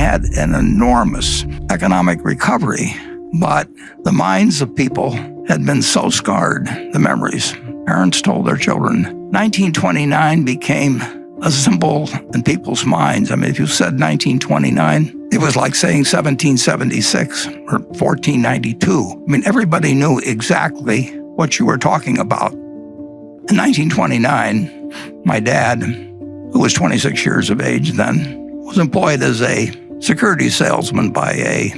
had an enormous economic recovery, but the minds of people had been so scarred, the memories. Parents told their children. 1929 became a symbol in people's minds. I mean, if you said 1929, it was like saying 1776 or 1492. I mean, everybody knew exactly what you were talking about. In 1929, my dad, who was 26 years of age then, was employed as a security salesman by a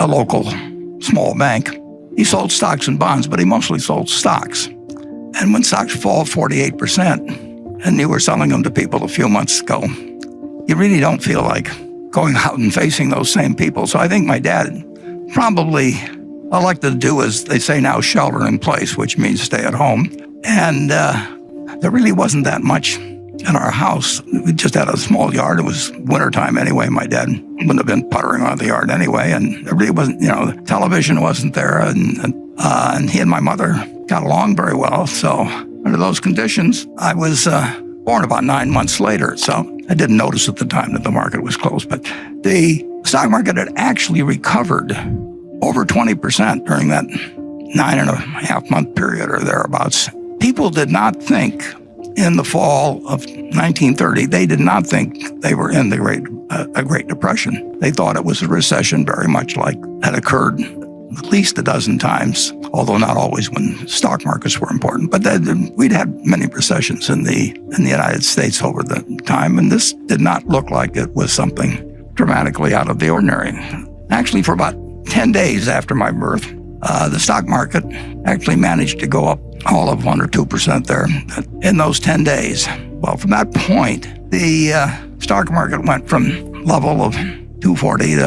local small bank. He sold stocks and bonds, but he mostly sold stocks. And when stocks fall 48%, and you were selling them to people a few months ago, you really don't feel like going out and facing those same people. So I think my dad probably elected to do, as they say now, shelter in place, which means stay at home. And there really wasn't that much in our house. We just had a small yard. It was wintertime anyway. My dad wouldn't have been puttering on the yard anyway. And there really wasn't, the television wasn't there. And he and my mother got along very well. So under those conditions, I was born about 9 months later. So I didn't notice at the time that the market was closed. But the stock market had actually recovered over 20% during that 9.5-month period or thereabouts. People did not think in the fall of 1930, they did not think they were in a Great Depression. They thought it was a recession, very much like had occurred at least a dozen times, although not always when stock markets were important. But we'd had many recessions in the United States over the time, and this did not look like it was something dramatically out of the ordinary. Actually, for about 10 days after my birth, the stock market actually managed to go up all of 1 or 2% there in those 10 days. Well, from that point, the stock market went from level of 240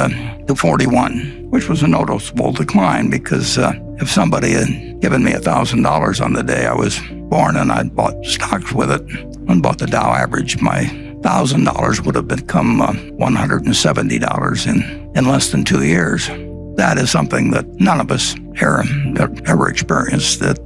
to 41, which was a noticeable decline because if somebody had given me $1,000 on the day I was born and I'd bought stocks with it and bought the Dow average, my $1,000 would have become $170 in less than 2 years. That is something that none of us ever experienced. That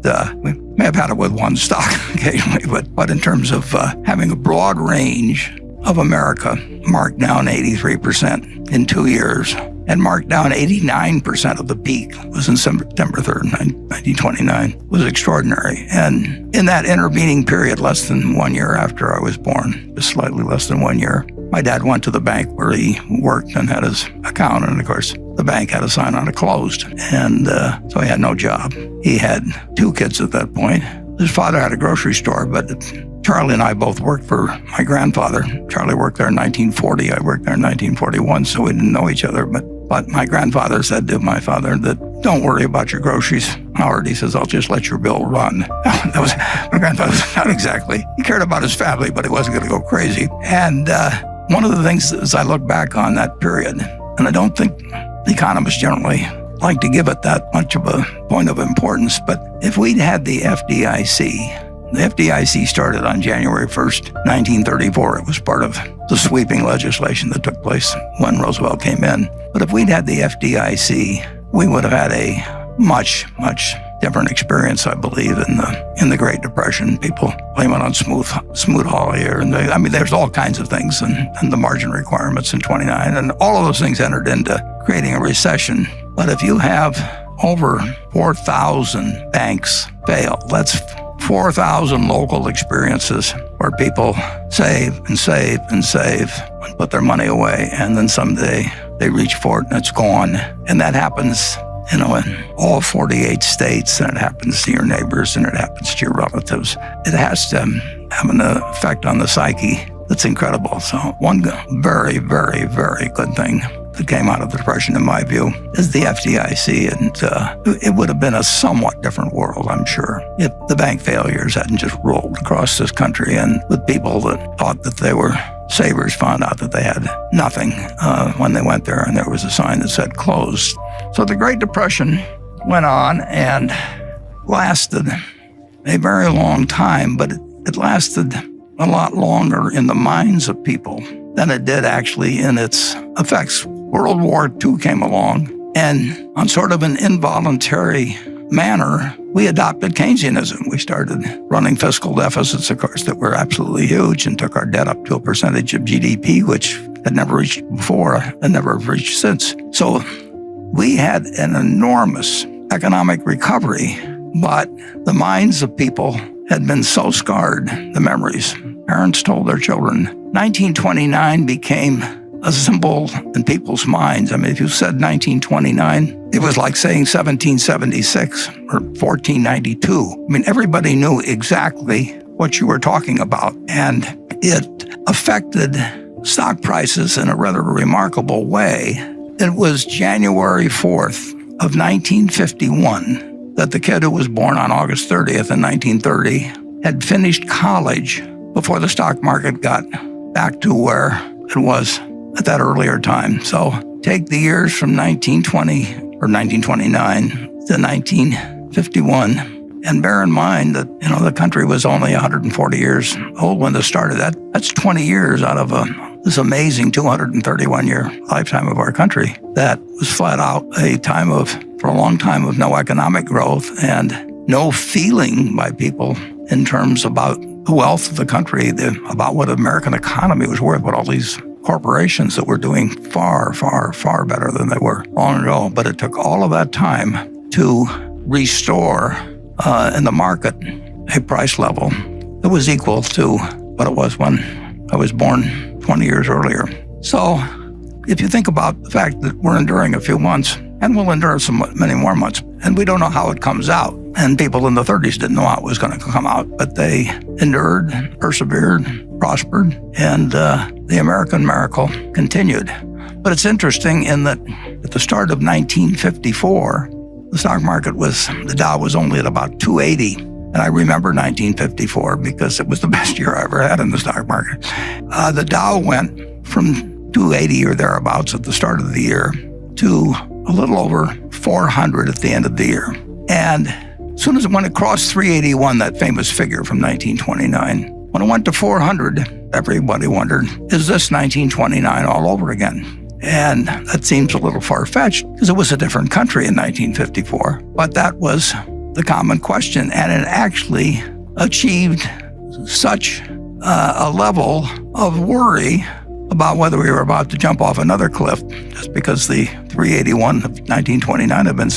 we may have had it with one stock occasionally, but in terms of having a broad range of America marked down 83% in 2 years and marked down 89% of the peak was in September 3rd, 1929, was extraordinary. And in that intervening period, less than 1 year after I was born, just slightly less than 1 year, my dad went to the bank where he worked and had his account. And of course, the bank had a sign on it closed. And so he had no job. He had 2 kids at that point. His father had a grocery store, but Charlie and I both worked for my grandfather. Charlie worked there in 1940. I worked there in 1941, so we didn't know each other. But my grandfather said to my father that, don't worry about your groceries, Howard. He says, I'll just let your bill run. That was my grandfather. Not exactly. He cared about his family, but he wasn't going to go crazy. And one of the things as I look back on that period, and I don't think economists generally like to give it that much of a point of importance, but if we'd had the FDIC started on January 1st, 1934. It was part of the sweeping legislation that took place when Roosevelt came in. But if we'd had the FDIC, we would have had a much, much different experience, I believe, in the Great Depression. People blame it on Smoot-Hawley, and there's all kinds of things, and the margin requirements in 29, and all of those things entered into creating a recession. But if you have over 4,000 banks fail, that's 4,000 local experiences where people save and save and save and put their money away, and then someday they reach for it and it's gone. And that happens, in all 48 states, and it happens to your neighbors and it happens to your relatives. It has to have an effect on the psyche that's incredible. So one very, very, very good thing that came out of the Depression, in my view, is the FDIC. And it would have been a somewhat different world, I'm sure, if the bank failures hadn't just rolled across this country, and with people that thought that they were savers found out that they had nothing when they went there, and there was a sign that said closed. So the Great Depression went on and lasted a very long time, but it lasted a lot longer in the minds of people than it did actually in its effects. World War II came along, and on sort of an involuntary manner, we adopted Keynesianism. We started running fiscal deficits, of course, that were absolutely huge, and took our debt up to a percentage of GDP, which had never reached before and never reached since. So we had an enormous economic recovery, but the minds of people had been so scarred, the memories. Parents told their children. 1929 became a symbol in people's minds. I mean, if you said 1929, it was like saying 1776 or 1492. I mean, everybody knew exactly what you were talking about, and it affected stock prices in a rather remarkable way. It was January 4th of 1951 that the kid who was born on August 30th in 1930 had finished college before the stock market got back to where it was at that earlier time. So take the years from 1920 or 1929 to 1951 and bear in mind that, the country was only 140 years old when this started. That's 20 years out of this amazing 231-year lifetime of our country. That was flat out a time for a long time of no economic growth and no feeling by people in terms about the wealth of the country, about what the American economy was worth, what all these corporations that were doing far, far, far better than they were long ago. But it took all of that time to restore in the market a price level that was equal to what it was when I was born 20 years earlier. So if you think about the fact that we're enduring a few months, and we'll endure many more months, and we don't know how it comes out. And people in the 30s didn't know how it was going to come out, but they endured, persevered, prospered, and the American miracle continued. But it's interesting in that at the start of 1954, the stock market the Dow was only at about 280. And I remember 1954 because it was the best year I ever had in the stock market. The Dow went from 280 or thereabouts at the start of the year to a little over 400 at the end of the year. And as soon as when it crossed 381, that famous figure from 1929, when it went to 400, everybody wondered, is this 1929 all over again? And that seems a little far-fetched because it was a different country in 1954. But that was the common question, and it actually achieved such a level of worry about whether we were about to jump off another cliff, just because the 381 of 1929 had been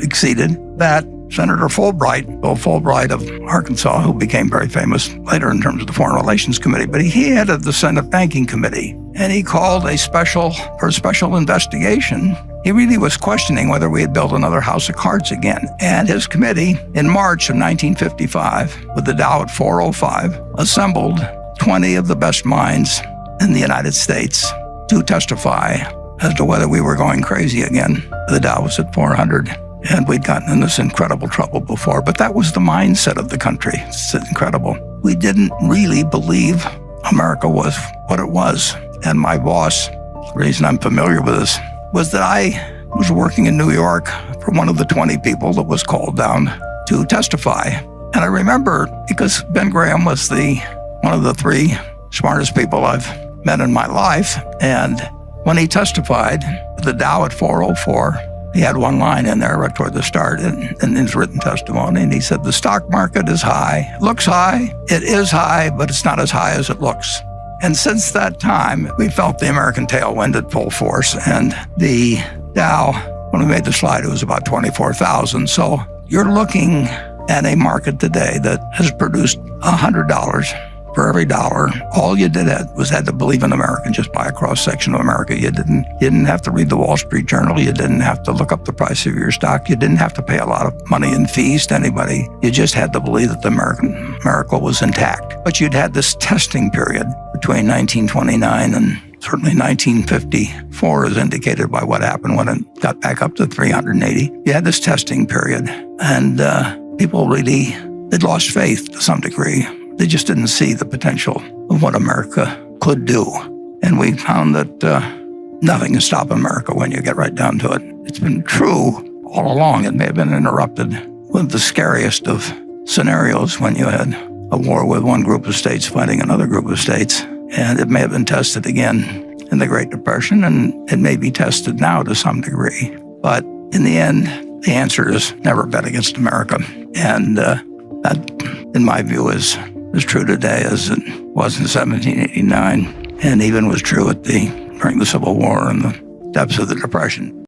exceeded, that Senator Bill Fulbright of Arkansas, who became very famous later in terms of the Foreign Relations Committee, but he headed the Senate Banking Committee, and he called a special investigation. He really was questioning whether we had built another house of cards again. And his committee, in March of 1955, with the Dow at 405, assembled 20 of the best minds in the United States to testify as to whether we were going crazy again. The Dow was at 400, and we'd gotten in this incredible trouble before. But that was the mindset of the country. It's incredible. We didn't really believe America was what it was. And my boss, the reason I'm familiar with this, was that I was working in New York for one of the 20 people that was called down to testify. And I remember, because Ben Graham was one of the 3 smartest people I've met in my life, and when he testified, the Dow at 404, he had one line in there right toward the start in his written testimony, and he said, the stock market is high. It looks high, it is high, but it's not as high as it looks. And since that time, we felt the American tailwind at full force, and the Dow, when we made the slide, it was about 24,000. So you're looking at a market today that has produced $100 for every dollar. All you was had to believe in America and just buy a cross-section of America. You didn't have to read the Wall Street Journal. You didn't have to look up the price of your stock. You didn't have to pay a lot of money in fees to anybody. You just had to believe that the American miracle was intact. But you'd had this testing period between 1929 and certainly 1954, as indicated by what happened when it got back up to 380. You had this testing period, and people really had lost faith to some degree. They just didn't see the potential of what America could do. And we found that nothing can stop America when you get right down to it. It's been true all along. It may have been interrupted with the scariest of scenarios when you had a war with one group of states fighting another group of states. And it may have been tested again in the Great Depression, and it may be tested now to some degree. But in the end, the answer is never bet against America. And that, in my view, is as true today as it was in 1789. and even was true during the Civil War and the depths of the Depression.